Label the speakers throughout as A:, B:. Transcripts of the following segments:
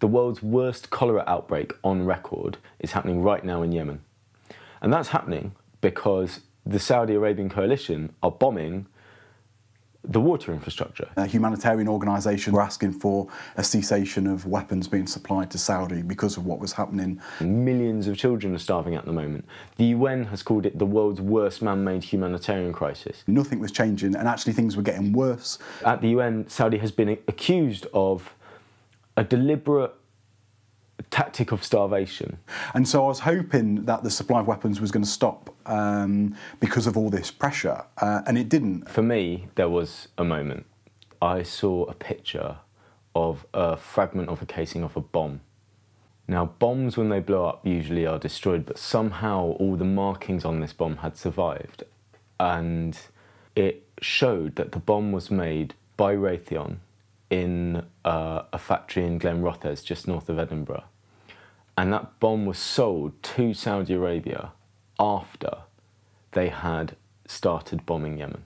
A: The world's worst cholera outbreak on record is happening right now in Yemen. And that's happening because the Saudi Arabian coalition are bombing the water infrastructure.
B: A humanitarian organisation were asking for a cessation of weapons being supplied to Saudi because of what was happening.
A: Millions of children are starving at the moment. The UN has called it the world's worst man-made humanitarian crisis.
B: Nothing was changing, and actually things were getting worse.
A: At the UN, Saudi has been accused of a deliberate tactic of starvation.
B: And so I was hoping that the supply of weapons was going to stop because of all this pressure, and it didn't.
A: For me, there was a moment. I saw a picture of a fragment of a casing of a bomb. Now, bombs, when they blow up, usually are destroyed, but somehow all the markings on this bomb had survived. And it showed that the bomb was made by Raytheon in a factory in Glenrothes, just north of Edinburgh. And that bomb was sold to Saudi Arabia after they had started bombing Yemen.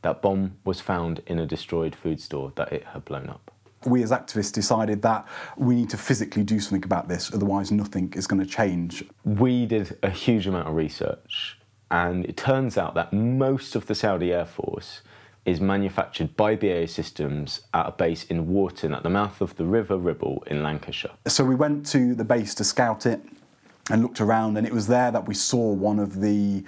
A: That bomb was found in a destroyed food store that it had blown up.
B: We as activists decided that we need to physically do something about this, otherwise nothing is going to change.
A: We did a huge amount of research, and it turns out that most of the Saudi Air Force is manufactured by BAE Systems at a base in Walton at the mouth of the River Ribble in Lancashire. So
B: we went to the base to scout it and looked around, and it was there that we saw one of the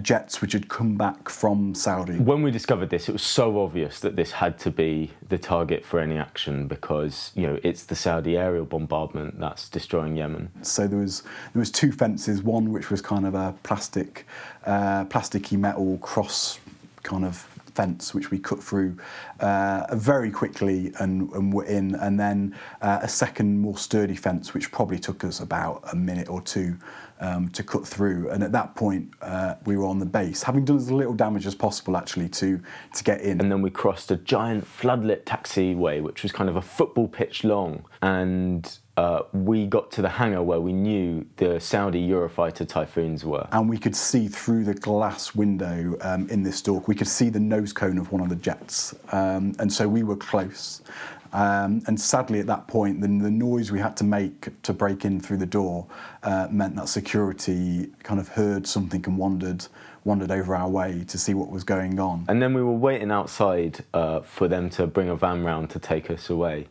B: jets which had come back from Saudi. When
A: we discovered this, it was so obvious that this had to be the target for any action because, you know, it's the Saudi aerial bombardment that's destroying Yemen.
B: So there was two fences, one which was kind of a plasticky metal cross kind of fence which we cut through very quickly and were in, and then a second more sturdy fence which probably took us about a minute or two to cut through, and at that point we were on the base, having done as little damage as possible actually to get in. And
A: then we crossed a giant floodlit taxiway which was kind of a football pitch long, and we got to the hangar where we knew the Saudi Eurofighter Typhoons were.
B: And we could see through the glass window in this door, we could see the nose cone of one of the jets. And so we were close. And sadly at that point, the noise we had to make to break in through the door meant that security kind of heard something and wandered over our way to see what was going on.
A: And then we were waiting outside for them to bring a van round to take us away.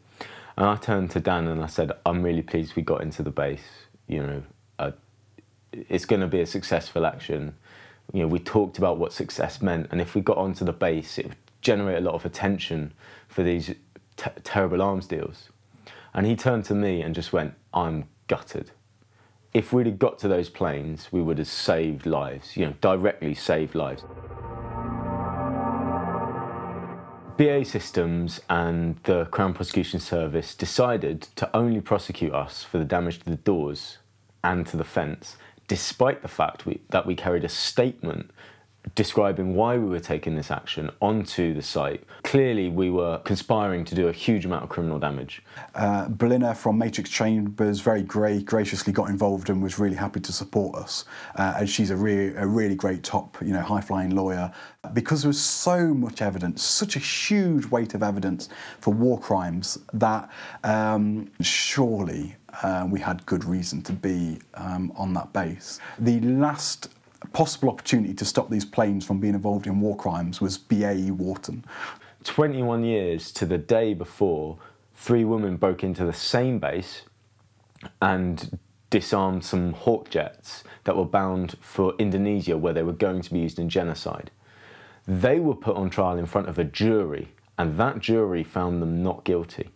A: And I turned to Dan and I said, I'm really pleased we got into the base. You know, it's going to be a successful action. You know, we talked about what success meant, and if we got onto the base, it would generate a lot of attention for these terrible arms deals. And he turned to me and just went, I'm gutted. If we'd have got to those planes, we would have saved lives, you know, directly saved lives. BAE Systems and the Crown Prosecution Service decided to only prosecute us for the damage to the doors and to the fence, despite the fact that we carried a statement describing why we were taking this action onto the site. Clearly, we were conspiring to do a huge amount of criminal damage.
B: Belinda from Matrix Chambers very graciously got involved and was really happy to support us, as she's a really great top, you know, high-flying lawyer. Because there was so much evidence, such a huge weight of evidence for war crimes that surely we had good reason to be on that base. The last possible opportunity to stop these planes from being involved in war crimes was BAE Walton.
A: 21 years to the day before, 3 women broke into the same base and disarmed some Hawk jets that were bound for Indonesia, where they were going to be used in genocide. They were put on trial in front of a jury, and that jury found them not guilty.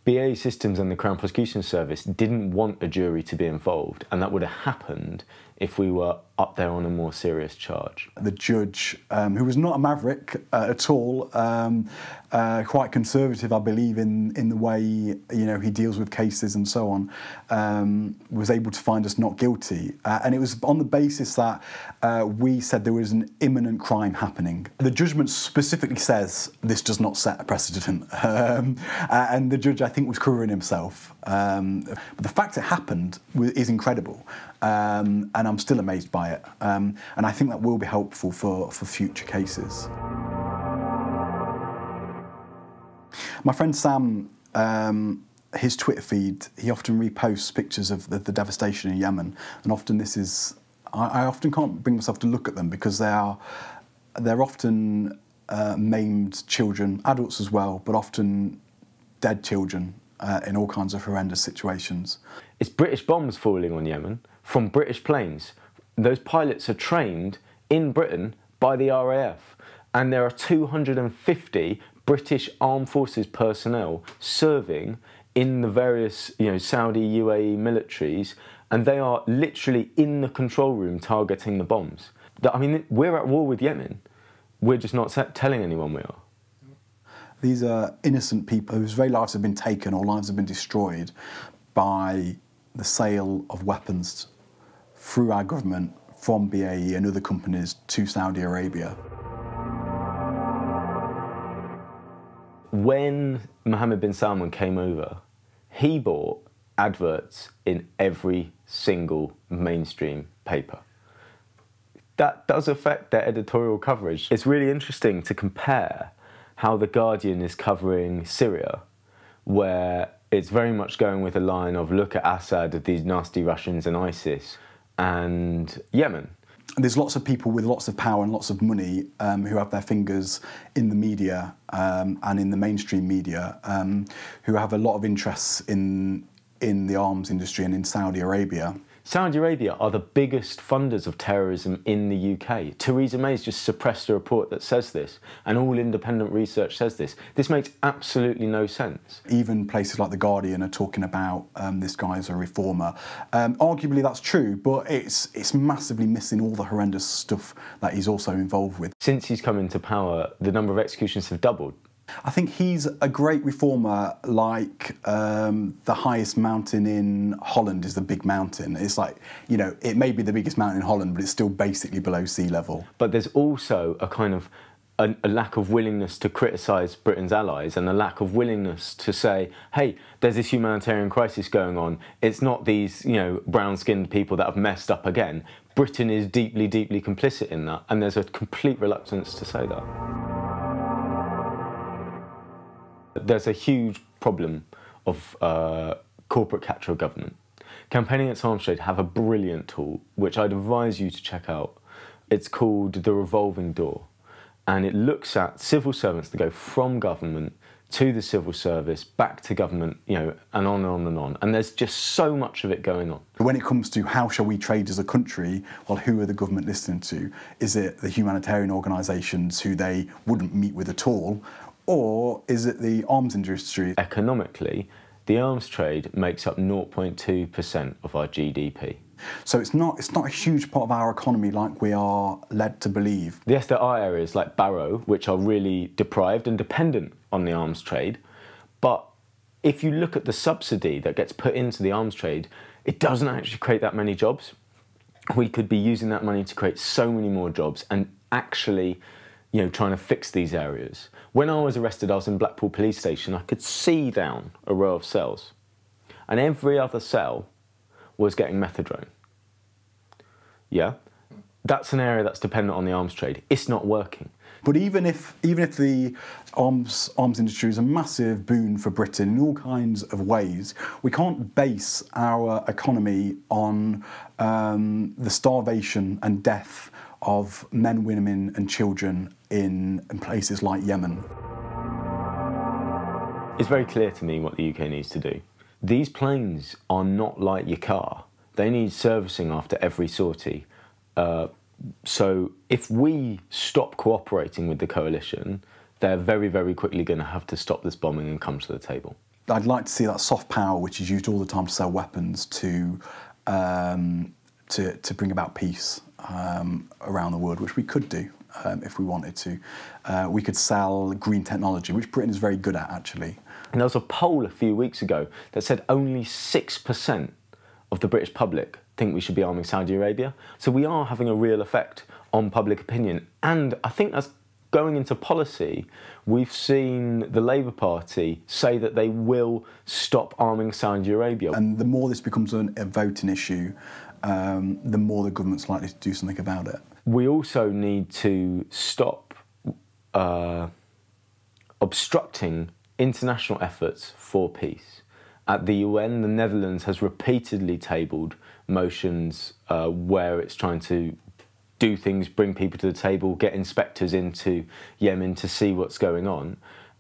A: BAE Systems and the Crown Prosecution Service didn't want a jury to be involved, and that would have happened if we were up there on a more serious charge.
B: The judge, who was not a maverick at all, quite conservative, I believe, in the way, you know, he deals with cases and so on, was able to find us not guilty. And it was on the basis that we said there was an imminent crime happening. The judgment specifically says this does not set a precedent. And the judge, I think, was covering himself. But the fact it happened is incredible. And I'm still amazed by it. And I think that will be helpful for future cases. My friend Sam his Twitter feed, he often reposts pictures of the devastation in Yemen, and often this is, I often can't bring myself to look at them because they're often maimed children, adults as well, but often dead children in all kinds of horrendous situations.
A: It's British bombs falling on Yemen from British planes. Those pilots are trained in Britain by the RAF, and there are 250 British Armed Forces personnel serving in the various, Saudi, UAE militaries, and they are literally in the control room targeting the bombs. I mean, we're at war with Yemen. We're just not telling anyone we are.
B: These are innocent people whose very lives have been taken or lives have been destroyed by the sale of weapons through our government from BAE and other companies to Saudi Arabia.
A: When Mohammed bin Salman came over, he bought adverts in every single mainstream paper. That does affect their editorial coverage. It's really interesting to compare how The Guardian is covering Syria, where it's very much going with a line of look at Assad, these nasty Russians and ISIS, and Yemen.
B: There's lots of people with lots of power and lots of money who have their fingers in the media and in the mainstream media, who have a lot of interests in the arms industry and in Saudi Arabia.
A: Saudi Arabia are the biggest funders of terrorism in the UK. Theresa May's just suppressed a report that says this, and all independent research says this. This makes absolutely no sense.
B: Even places like The Guardian are talking about this guy's a reformer. Arguably that's true, but it's massively missing all the horrendous stuff that he's also involved with.
A: Since he's come into power, the number of executions have doubled.
B: I think he's a great reformer, like the highest mountain in Holland is the Big Mountain. It's like, it may be the biggest mountain in Holland, but it's still basically below sea level.
A: But there's also a kind of a lack of willingness to criticise Britain's allies and a lack of willingness to say, hey, there's this humanitarian crisis going on. It's not these, brown-skinned people that have messed up again. Britain is deeply, deeply complicit in that, and there's a complete reluctance to say that. There's a huge problem of corporate capture of government. Campaigning Against Arms Trade have a brilliant tool, which I'd advise you to check out. It's called the revolving door, and it looks at civil servants that go from government to the civil service, back to government, and on and on and on. And there's just so much of it going on.
B: When it comes to how shall we trade as a country, well, who are the government listening to? Is it the humanitarian organisations who they wouldn't meet with at all? Or is it the arms industry?
A: Economically, the arms trade makes up 0.2% of our GDP.
B: So it's not a huge part of our economy like we are led to believe.
A: Yes, there are areas like Barrow which are really deprived and dependent on the arms trade, but if you look at the subsidy that gets put into the arms trade, it doesn't actually create that many jobs. We could be using that money to create so many more jobs and actually trying to fix these areas. When I was arrested, I was in Blackpool police station. I could see down a row of cells, and every other cell was getting methadone. Yeah, that's an area that's dependent on the arms trade. It's not working.
B: But even if the arms industry is a massive boon for Britain in all kinds of ways, we can't base our economy on the starvation and death of men, women and children in places like Yemen.
A: It's very clear to me what the UK needs to do. These planes are not like your car. They need servicing after every sortie. So if we stop cooperating with the coalition, they're very, very quickly going to have to stop this bombing and come to the table.
B: I'd like to see that soft power, which is used all the time to sell weapons, to bring about peace around the world, which we could do if we wanted to. We could sell green technology, which Britain is very good at, actually.
A: And there was a poll a few weeks ago that said only 6% of the British public think we should be arming Saudi Arabia. So we are having a real effect on public opinion. And I think that's going into policy. We've seen the Labour Party say that they will stop arming Saudi Arabia.
B: And the more this becomes a voting issue, the more the government's likely to do something about it.
A: We also need to stop obstructing international efforts for peace. At the UN, the Netherlands has repeatedly tabled motions where it's trying to do things, bring people to the table, get inspectors into Yemen to see what's going on.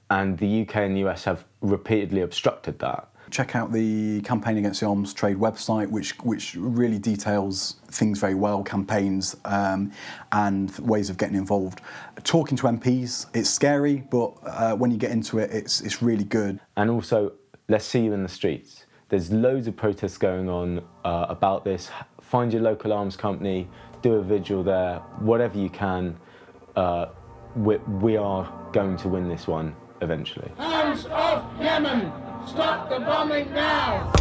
A: And the UK and the US have repeatedly obstructed that.
B: Check out the Campaign Against the Arms Trade website, which really details things very well, campaigns and ways of getting involved. Talking to MPs, it's scary, but when you get into it, it's really good.
A: And also, let's see you in the streets. There's loads of protests going on about this. Find your local arms company, do a vigil there, whatever you can. We are going to win this one eventually.
C: Hands off Yemen! Stop the bombing now!